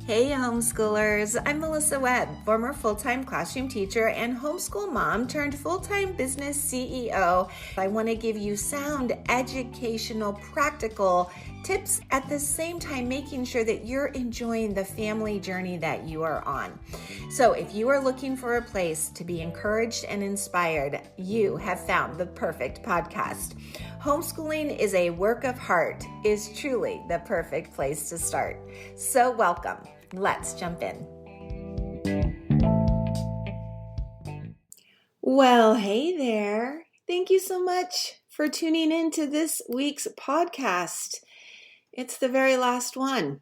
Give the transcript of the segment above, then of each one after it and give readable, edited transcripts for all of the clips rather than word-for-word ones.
Hey homeschoolers, I'm Melissa Webb, former full-time classroom teacher and homeschool mom turned full-time business CEO. I want to give you sound, educational, practical tips at the same time making sure that you're enjoying the family journey that you are on. So if you are looking for a place to be encouraged and inspired, you have found the perfect podcast. Homeschooling is a work of heart is truly the perfect place to start. So welcome. Let's jump in. Well, hey there. Thank you so much for tuning in to this week's podcast. It's the very last one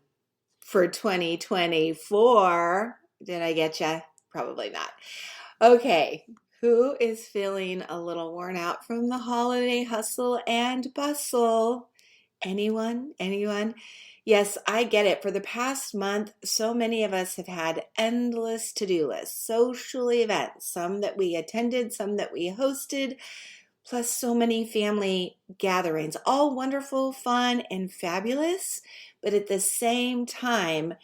for 2024. Did I get you? Probably not. Okay. Who is feeling a little worn out from the holiday hustle and bustle? Anyone? Yes, I get it. For the past month, so many of us have had endless to-do lists, social events, some that we attended, some that we hosted, plus so many family gatherings, all wonderful, fun, and fabulous. But at the same time,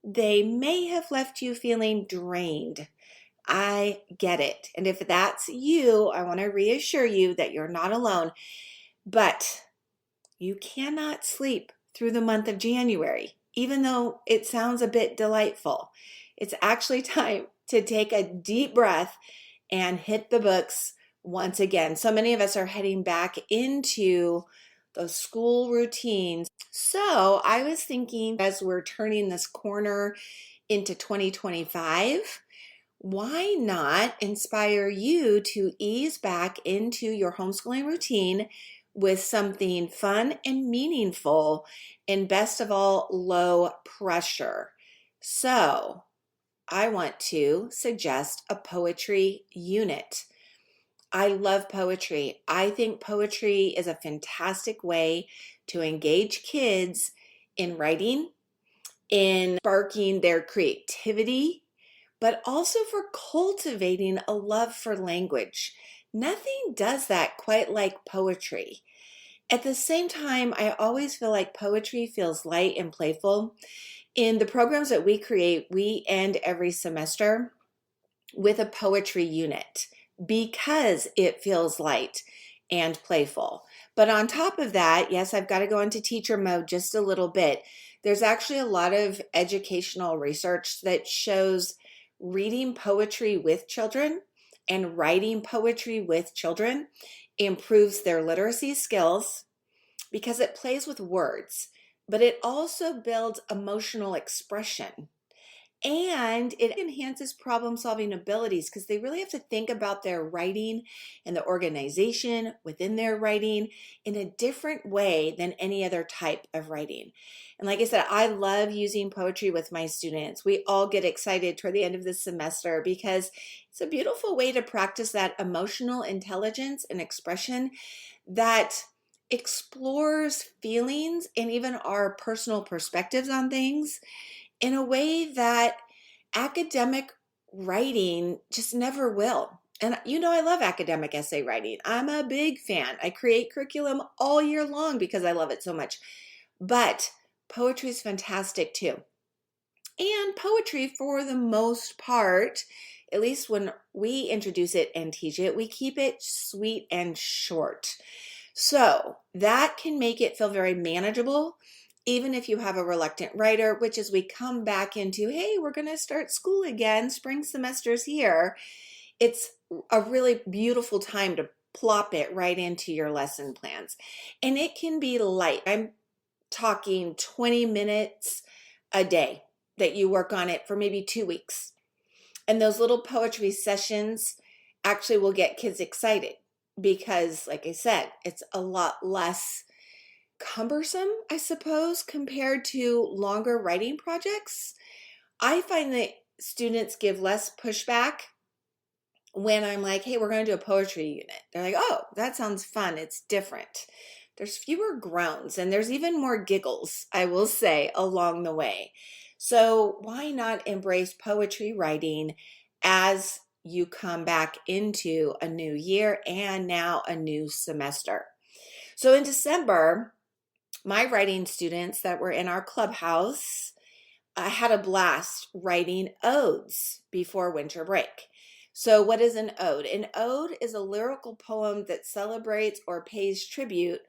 they may have left you feeling drained. I get it. And if that's you, I want to reassure you that you're not alone. But you cannot sleep through the month of January, even though it sounds a bit delightful. It's actually time to take a deep breath and hit the books once again. So many of us are heading back into those school routines. So I was thinking, as we're turning this corner into 2025, why not inspire you to ease back into your homeschooling routine with something fun and meaningful, and best of all, low pressure. So I want to suggest a poetry unit. I love poetry. I think poetry is a fantastic way to engage kids in writing, in sparking their creativity, but also for cultivating a love for language. Nothing does that quite like poetry. At the same time, I always feel like poetry feels light and playful. In the programs that we create, we end every semester with a poetry unit because it feels light and playful. But on top of that, yes, I've got to go into teacher mode just a little bit. There's actually a lot of educational research that shows reading poetry with children and writing poetry with children improves their literacy skills because it plays with words, but it also builds emotional expression. And it enhances problem-solving abilities because they really have to think about their writing and the organization within their writing in a different way than any other type of writing. And like I said, I love using poetry with my students. We all get excited toward the end of the semester because it's a beautiful way to practice that emotional intelligence and expression that explores feelings and even our personal perspectives on things in a way that academic writing just never will. And you know, I love academic essay writing. I'm a big fan. I create curriculum all year long because I love it so much. But poetry is fantastic too. And poetry, for the most part, at least when we introduce it and teach it, we keep it sweet and short. So that can make it feel very manageable, even if you have a reluctant writer, which as we come back into, hey, we're going to start school again, spring semester's here, it's a really beautiful time to plop it right into your lesson plans. And it can be light. I'm talking 20 minutes a day that you work on it for maybe 2 weeks. And those little poetry sessions actually will get kids excited because, like I said, it's a lot less cumbersome, I suppose, compared to longer writing projects. I find that students give less pushback when I'm like, hey, we're going to do a poetry unit. They're like, oh, that sounds fun. It's different. There's fewer groans and there's even more giggles, I will say, along the way. So why not embrace poetry writing as you come back into a new year and now a new semester? So in December, my writing students that were in our clubhouse, I had a blast writing odes before winter break. So, what is an ode? An ode is a lyrical poem that celebrates or pays tribute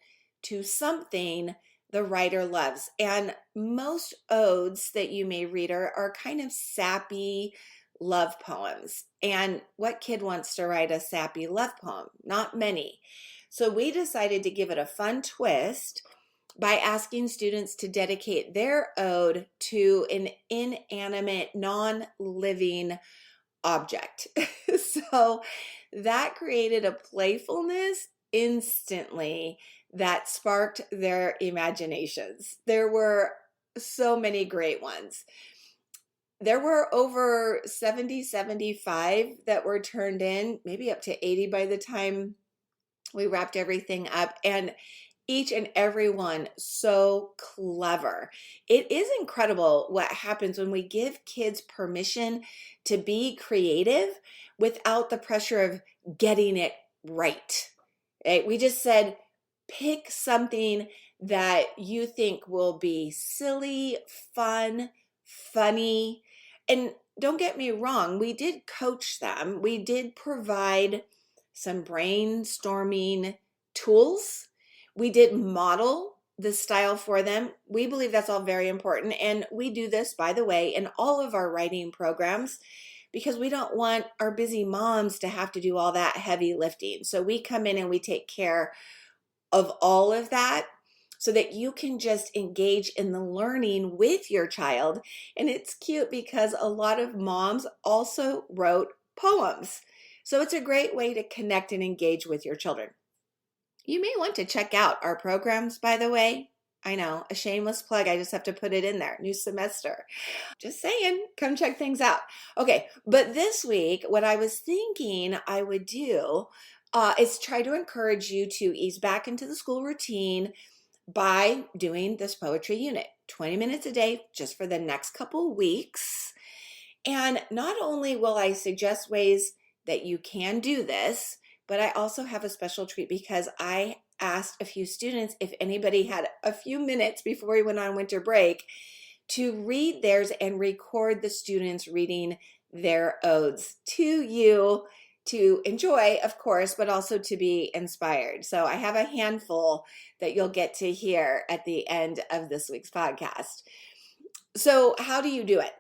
to something the writer loves. And most odes that you may read are kind of sappy love poems. And what kid wants to write a sappy love poem? Not many. So, we decided to give it a fun twist by asking students to dedicate their ode to an inanimate, non-living object. So that created a playfulness instantly that sparked their imaginations. There were so many great ones. There were over 70, 75 that were turned in, maybe up to 80 by the time we wrapped everything up. And each and every one so clever. It is incredible what happens when we give kids permission to be creative without the pressure of getting it right. Okay? We just said, pick something that you think will be silly, fun, funny. And don't get me wrong, we did coach them. We did provide some brainstorming tools. We did model the style for them. We believe that's all very important. And we do this, by the way, in all of our writing programs because we don't want our busy moms to have to do all that heavy lifting. So we come in and we take care of all of that so that you can just engage in the learning with your child. And it's cute because a lot of moms also wrote poems. So it's a great way to connect and engage with your children. You may want to check out our programs, by the way. I know, a shameless plug. I just have to put it in there. New semester. Just saying, come check things out. Okay, but this week, what I was thinking I would do is try to encourage you to ease back into the school routine by doing this poetry unit. 20 minutes a day just for the next couple weeks. And not only will I suggest ways that you can do this, but I also have a special treat because I asked a few students if anybody had a few minutes before we went on winter break to read theirs and record the students reading their odes to you to enjoy, of course, but also to be inspired. So I have a handful that you'll get to hear at the end of this week's podcast. So how do you do it?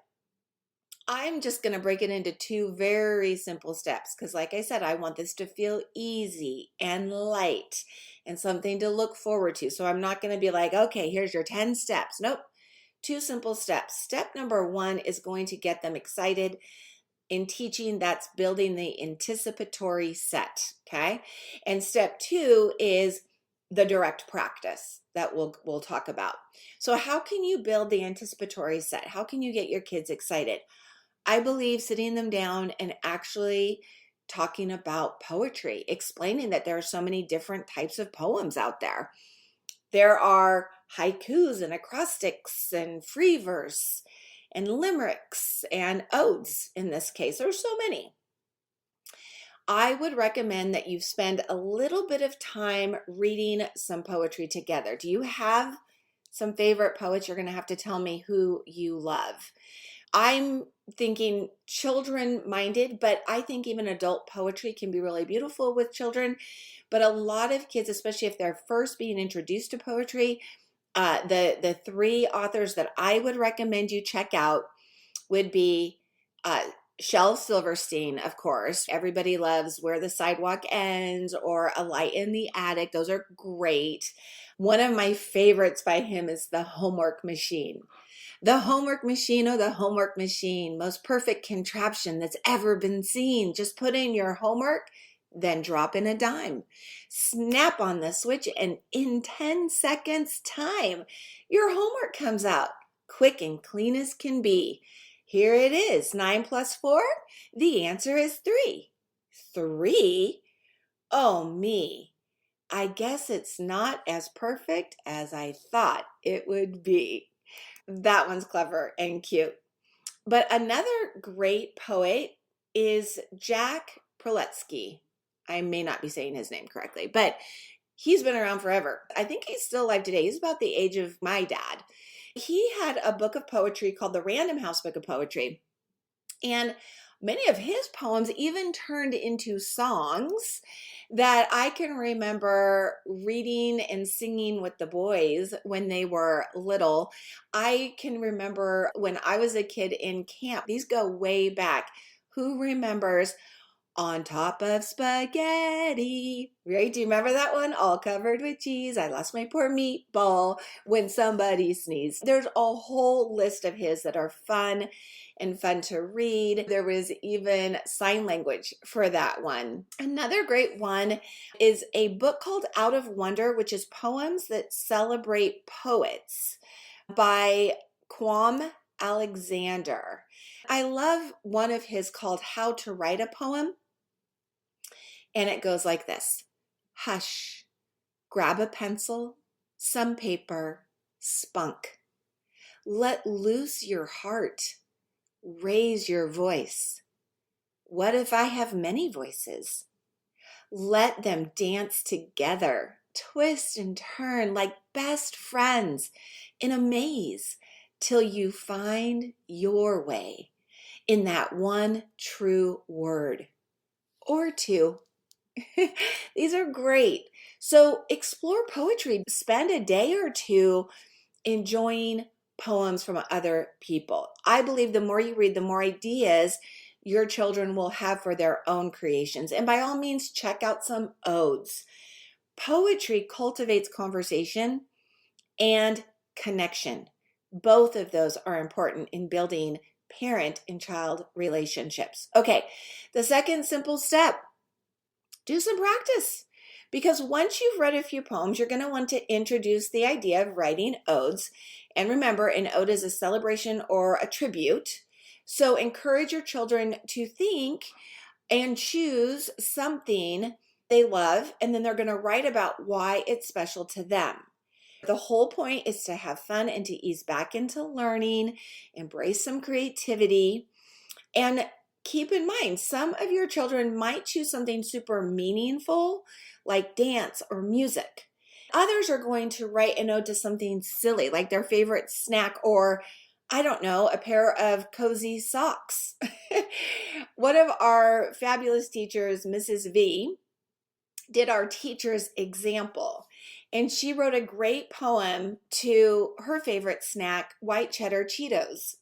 I'm just going to break it into two very simple steps because, like I said, I want this to feel easy and light and something to look forward to. So I'm not going to be like, okay, here's your 10 steps. Nope. Two simple steps. Step number one is going to get them excited in teaching. That's building the anticipatory set. Okay. And step two is the direct practice that we'll talk about. So how can you build the anticipatory set? How can you get your kids excited? I believe sitting them down and actually talking about poetry, explaining that there are so many different types of poems out there. There are haikus and acrostics and free verse and limericks and odes in this case. There are so many. I would recommend that you spend a little bit of time reading some poetry together. Do you have some favorite poets? You're going to have to tell me who you love. I'm thinking children-minded, but I think even adult poetry can be really beautiful with children. But a lot of kids, especially if they're first being introduced to poetry, the three authors that I would recommend you check out would be Shel Silverstein, of course. Everybody loves Where the Sidewalk Ends or A Light in the Attic. Those are great. One of my favorites by him is The Homework Machine. The homework machine, oh, the homework machine, most perfect contraption that's ever been seen. Just put in your homework, then drop in a dime. Snap on the switch, and in 10 seconds time, your homework comes out, quick and clean as can be. Here it is, 9 plus 4. The answer is 3. 3? Oh, me. I guess it's not as perfect as I thought it would be. That one's clever and cute. But another great poet is Jack Proletsky. I may not be saying his name correctly, but He's been around forever. I think he's still alive today. He's about the age of my dad. He had a book of poetry called the Random House Book of Poetry. And many of his poems even turned into songs that I can remember reading and singing with the boys when they were little. I can remember when I was a kid in camp. These go way back. Who remembers on top of spaghetti? Right? Do you remember that one? All covered with cheese. I lost my poor meatball when somebody sneezed. There's a whole list of his that are fun and fun to read. There was even sign language for that one. Another great one is a book called Out of Wonder, which is poems that celebrate poets by Quam Alexander. I love one of his called How to Write a Poem. And it goes like this. Hush, grab a pencil, some paper, spunk. Let loose your heart. Raise your voice. What if I have many voices? Let them dance together, twist and turn like best friends in a maze till you find your way in that one true word or two. These are great. So explore poetry. Spend a day or two enjoying poems from other people. I believe the more you read, the more ideas your children will have for their own creations. And by all means, check out some odes. Poetry cultivates conversation and connection. Both of those are important in building parent and child relationships. Okay, the second simple step, do some practice. Because once you've read a few poems, you're going to want to introduce the idea of writing odes. And remember, an ode is a celebration or a tribute. So encourage your children to think and choose something they love, and then they're going to write about why it's special to them. The whole point is to have fun and to ease back into learning, embrace some creativity, and keep in mind, some of your children might choose something super meaningful like dance or music. Others are going to write an ode to something silly like their favorite snack or, I don't know, a pair of cozy socks. One of our fabulous teachers, Mrs. V, did our teacher's example. And she wrote a great poem to her favorite snack, white cheddar Cheetos.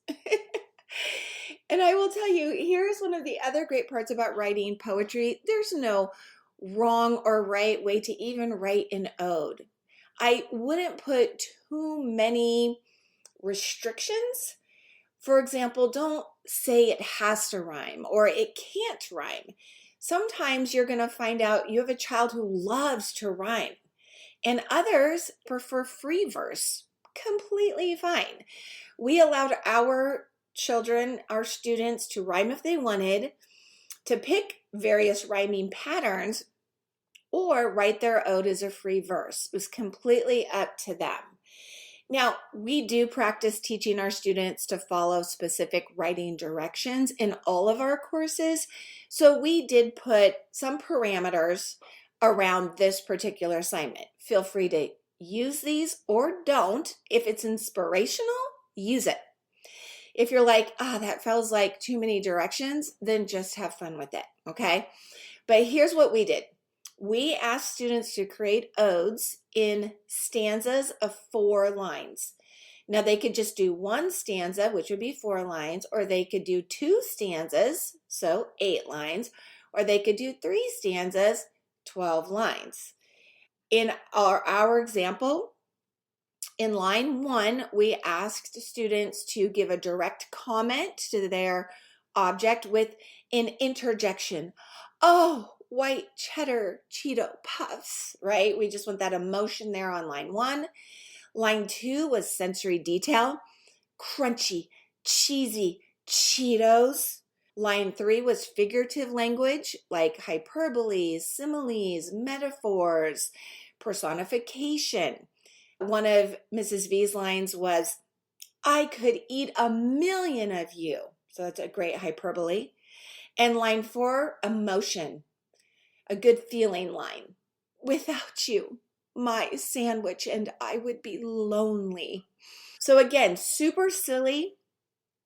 And I will tell you, here's one of the other great parts about writing poetry. There's no wrong or right way to even write an ode. I wouldn't put too many restrictions. For example, don't say it has to rhyme or it can't rhyme. Sometimes you're going to find out you have a child who loves to rhyme, and others prefer free verse. Completely fine. We allowed our children, our students, to rhyme if they wanted, to pick various rhyming patterns, or write their ode as a free verse. It was completely up to them. Now, we do practice teaching our students to follow specific writing directions in all of our courses. So we did put some parameters around this particular assignment. Feel free to use these or don't. If it's inspirational, use it. If you're like, that feels like too many directions, then just have fun with it, okay? But here's what we did. We asked students to create odes in stanzas of 4 lines. Now they could just do one stanza, which would be 4 lines, or they could do 2 stanzas, so 8 lines, or they could do 3 stanzas, 12 lines. In our example, in line 1, we asked students to give a direct comment to their object with an interjection. Oh, white cheddar Cheeto puffs, right? We just want that emotion there on line 1. Line 2 was sensory detail. Crunchy, cheesy Cheetos. Line 3 was figurative language like hyperboles, similes, metaphors, personification. One of Mrs. V's lines was, I could eat 1,000,000 of you. So that's a great hyperbole. And line 4, emotion, a good feeling line. Without you, my sandwich and I would be lonely. So again, super silly,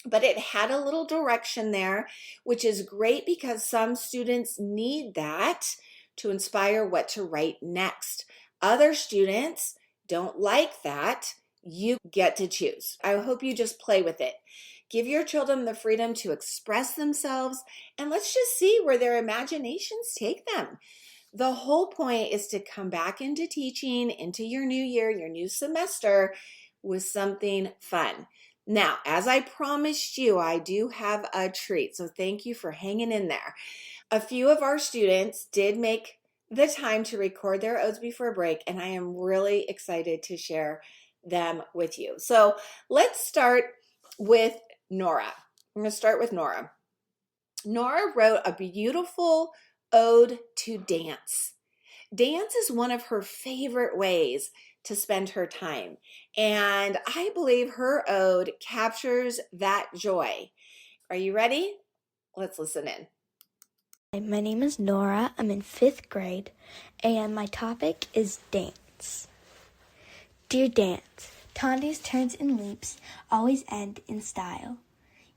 but it had a little direction there, which is great because some students need that to inspire what to write next. Other students don't like that. You get to choose. I hope you just play with it. Give your children the freedom to express themselves, and let's just see where their imaginations take them. The whole point is to come back into teaching, into your new year, your new semester, with something fun. Now, as I promised you, I do have a treat, so thank you for hanging in there. A few of our students did make the time to record their odes before break, and I am really excited to share them with you. So let's start with Nora. I'm going to start with Nora. Nora wrote a beautiful ode to dance. Dance is one of her favorite ways to spend her time, and I believe her ode captures that joy. Are you ready? Let's listen in. Hi, my name is Nora. I'm in 5th grade, and my topic is dance. Dear dance, Tande's turns and leaps always end in style.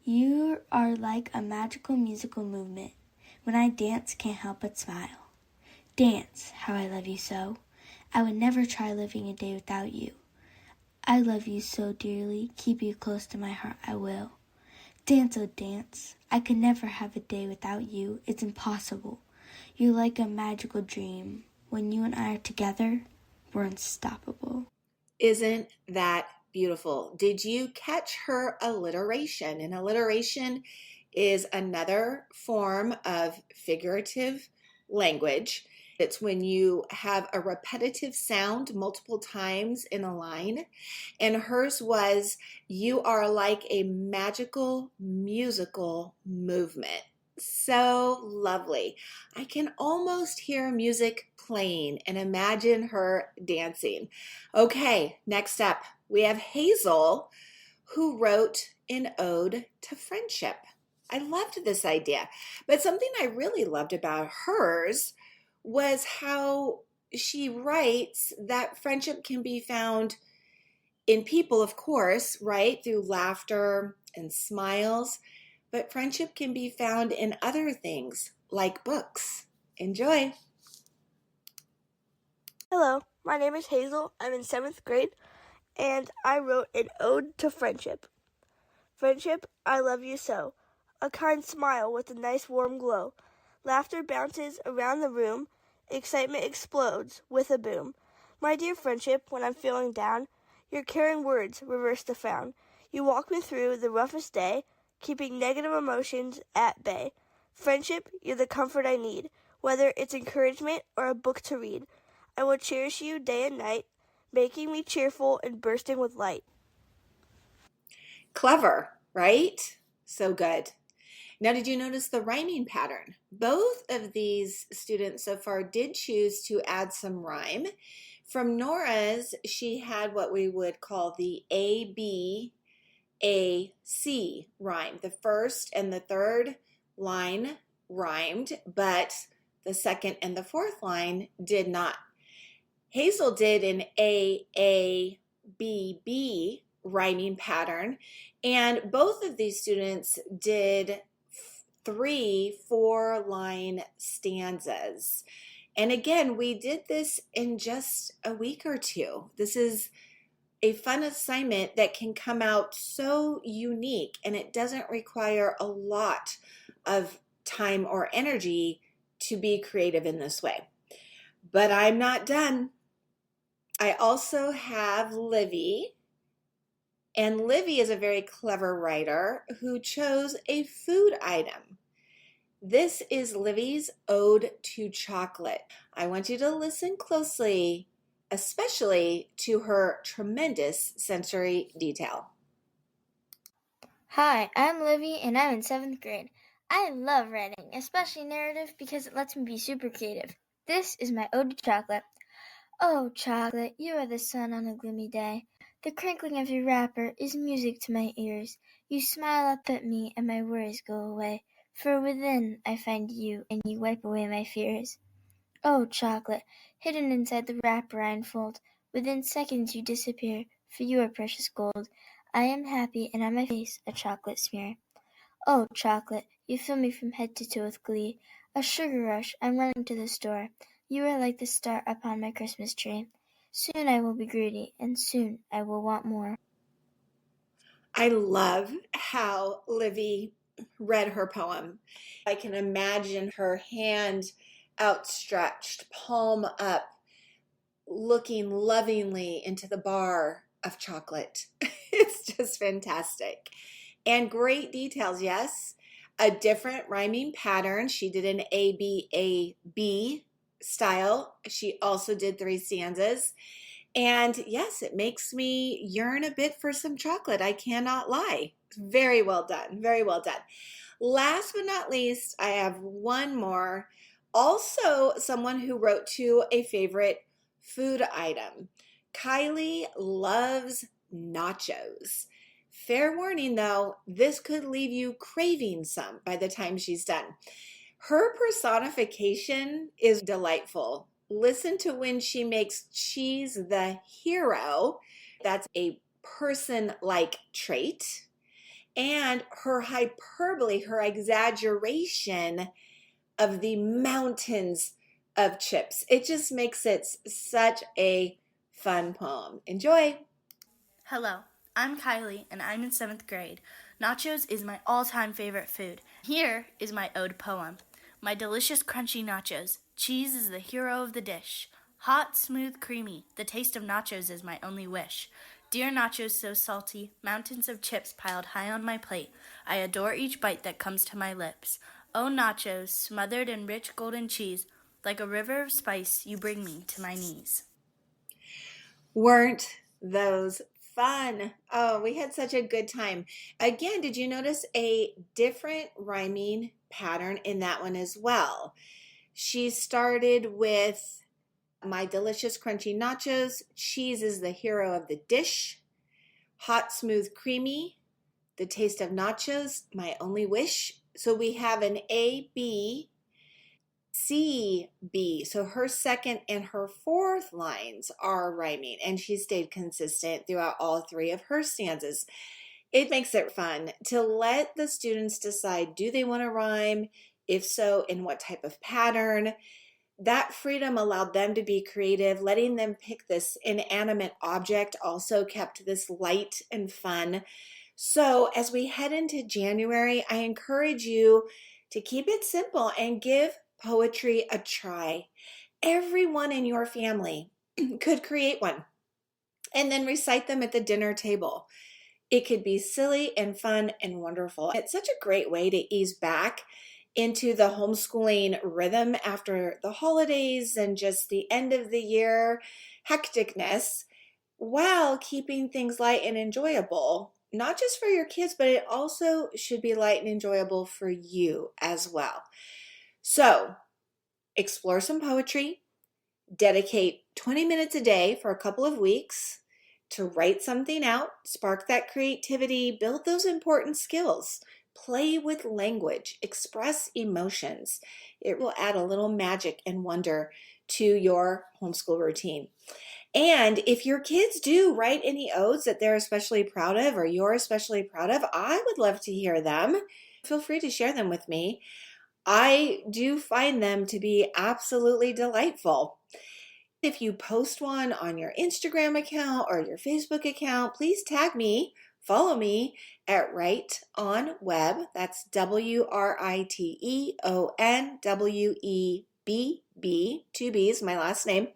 You are like a magical musical movement. When I dance, can't help but smile. Dance, how I love you so. I would never try living a day without you. I love you so dearly, keep you close to my heart I will. Dance, oh dance, I could never have a day without you, it's impossible. You're like a magical dream. When you and I are together, we're unstoppable. Isn't that beautiful? Did you catch her alliteration? And alliteration is another form of figurative language. It's when you have a repetitive sound multiple times in a line. And hers was, you are like a magical musical movement. So lovely. I can almost hear music playing and imagine her dancing. Okay, next up, we have Hazel, who wrote an ode to friendship. I loved this idea, but something I really loved about hers was how she writes that friendship can be found in people, of course, right, through laughter and smiles, but friendship can be found in other things like books. Enjoy. Hello, my name is Hazel. I'm in 7th grade, and I wrote an ode to friendship. Friendship, I love you so. A kind smile with a nice warm glow. Laughter bounces around the room. Excitement explodes with a boom. My dear friendship, when I'm feeling down, your caring words reverse the frown. You walk me through the roughest day, keeping negative emotions at bay. Friendship, you're the comfort I need, whether it's encouragement or a book to read. I will cherish you day and night, making me cheerful and bursting with light. Clever, right? So good. Now, did you notice the rhyming pattern? Both of these students so far did choose to add some rhyme. From Nora's, she had what we would call the A-B-A-C rhyme. The first and the third line rhymed, but the second and the fourth line did not. Hazel did an A-A-B-B rhyming pattern, and both of these students did 3 4-line stanzas. And again, we did this in just a week or two. This is a fun assignment that can come out so unique, and it doesn't require a lot of time or energy to be creative in this way. But I'm not done. I also have Livy, and Livy is a very clever writer who chose a food item. This is Livy's Ode to Chocolate. I want you to listen closely, especially to her tremendous sensory detail. Hi, I'm Livy and I'm in 7th grade. I love writing, especially narrative, because it lets me be super creative. This is my ode to chocolate. Oh, chocolate, you are the sun on a gloomy day. The crinkling of your wrapper is music to my ears. You smile up at me and my worries go away. For within I find you and you wipe away my fears. Oh, chocolate, hidden inside the wrapper I unfold, within seconds you disappear, for you are precious gold. I am happy, and on my face a chocolate smear. Oh, chocolate, you fill me from head to toe with glee. A sugar rush, I'm running to the store. You are like the star upon my Christmas tree. Soon I will be greedy, and soon I will want more. I love how Livy read her poem. I can imagine her hand outstretched, palm up, looking lovingly into the bar of chocolate. It's just fantastic. And great details, yes. A different rhyming pattern. She did an A-B-A-B style. She also did 3 stanzas. And yes, it makes me yearn a bit for some chocolate. I cannot lie. Very well done. Very well done. Last but not least, I have one more. Also, someone who wrote to a favorite food item. Kylie loves nachos. Fair warning though, this could leave you craving some by the time she's done. Her personification is delightful. Listen to when she makes cheese the hero. That's a person-like trait. And her hyperbole, her exaggeration of the mountains of chips. It just makes it such a fun poem. Enjoy. Hello, I'm Kylie and I'm in 7th grade. Nachos is my all-time favorite food. Here is my ode poem. My delicious crunchy nachos. Cheese is the hero of the dish. Hot, smooth, creamy. The taste of nachos is my only wish. Dear nachos so salty, mountains of chips piled high on my plate. I adore each bite that comes to my lips. Oh nachos, smothered in rich golden cheese, like a river of spice you bring me to my knees. Weren't those fun? Oh, we had such a good time. Again, did you notice a different rhyming pattern in that one as well? She started with my delicious crunchy nachos. Cheese is the hero of the dish. Hot, smooth, creamy. The taste of nachos, my only wish. So we have an A, B, C, B. So her second and her fourth lines are rhyming, and she stayed consistent throughout all 3 of her stanzas. It makes it fun to let the students decide, do they want to rhyme? If so, in what type of pattern? That freedom allowed them to be creative. Letting them pick this inanimate object also kept this light and fun. So as we head into January, I encourage you to keep it simple and give poetry a try. Everyone in your family could create one and then recite them at the dinner table. It could be silly and fun and wonderful. It's such a great way to ease back into the homeschooling rhythm after the holidays and just the end of the year hecticness, while keeping things light and enjoyable, not just for your kids, but it also should be light and enjoyable for you as well. So explore some poetry, dedicate 20 minutes a day for a couple of weeks to write something out, spark that creativity, build those important skills, play with language, express emotions. It will add a little magic and wonder to your homeschool routine. And if your kids do write any odes that they're especially proud of or you're especially proud of, I would love to hear them. Feel free to share them with me. I do find them to be absolutely delightful. If you post one on your Instagram account or your Facebook account, please tag me, follow me at Write on Web. That's WRITEONWEBB, 2 B's, my last name.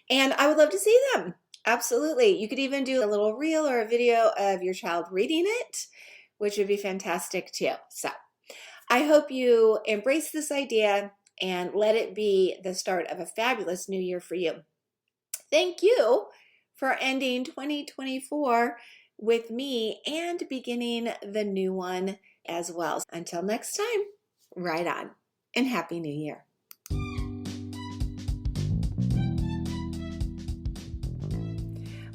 And I would love to see them. Absolutely. You could even do a little reel or a video of your child reading it, which would be fantastic too. So I hope you embrace this idea and let it be the start of a fabulous new year for you. Thank you for ending 2024 with me and beginning the new one as well. Until next time, right on, and Happy New Year.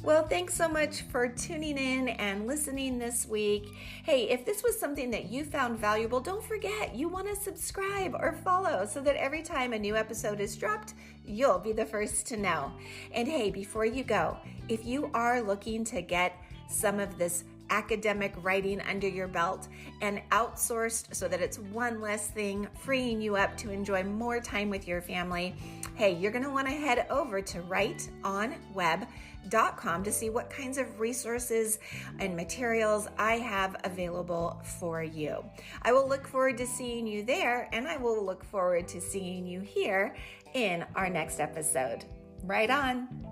Well, thanks so much for tuning in and listening this week. Hey, if this was something that you found valuable, don't forget you want to subscribe or follow so that every time a new episode is dropped, you'll be the first to know. And hey, before you go, if you are looking to get some of this academic writing under your belt and outsourced so that it's one less thing freeing you up to enjoy more time with your family, hey, you're going to want to head over to writeonweb.com to see what kinds of resources and materials I have available for you. I will look forward to seeing you there, and I will look forward to seeing you here in our next episode. Right on.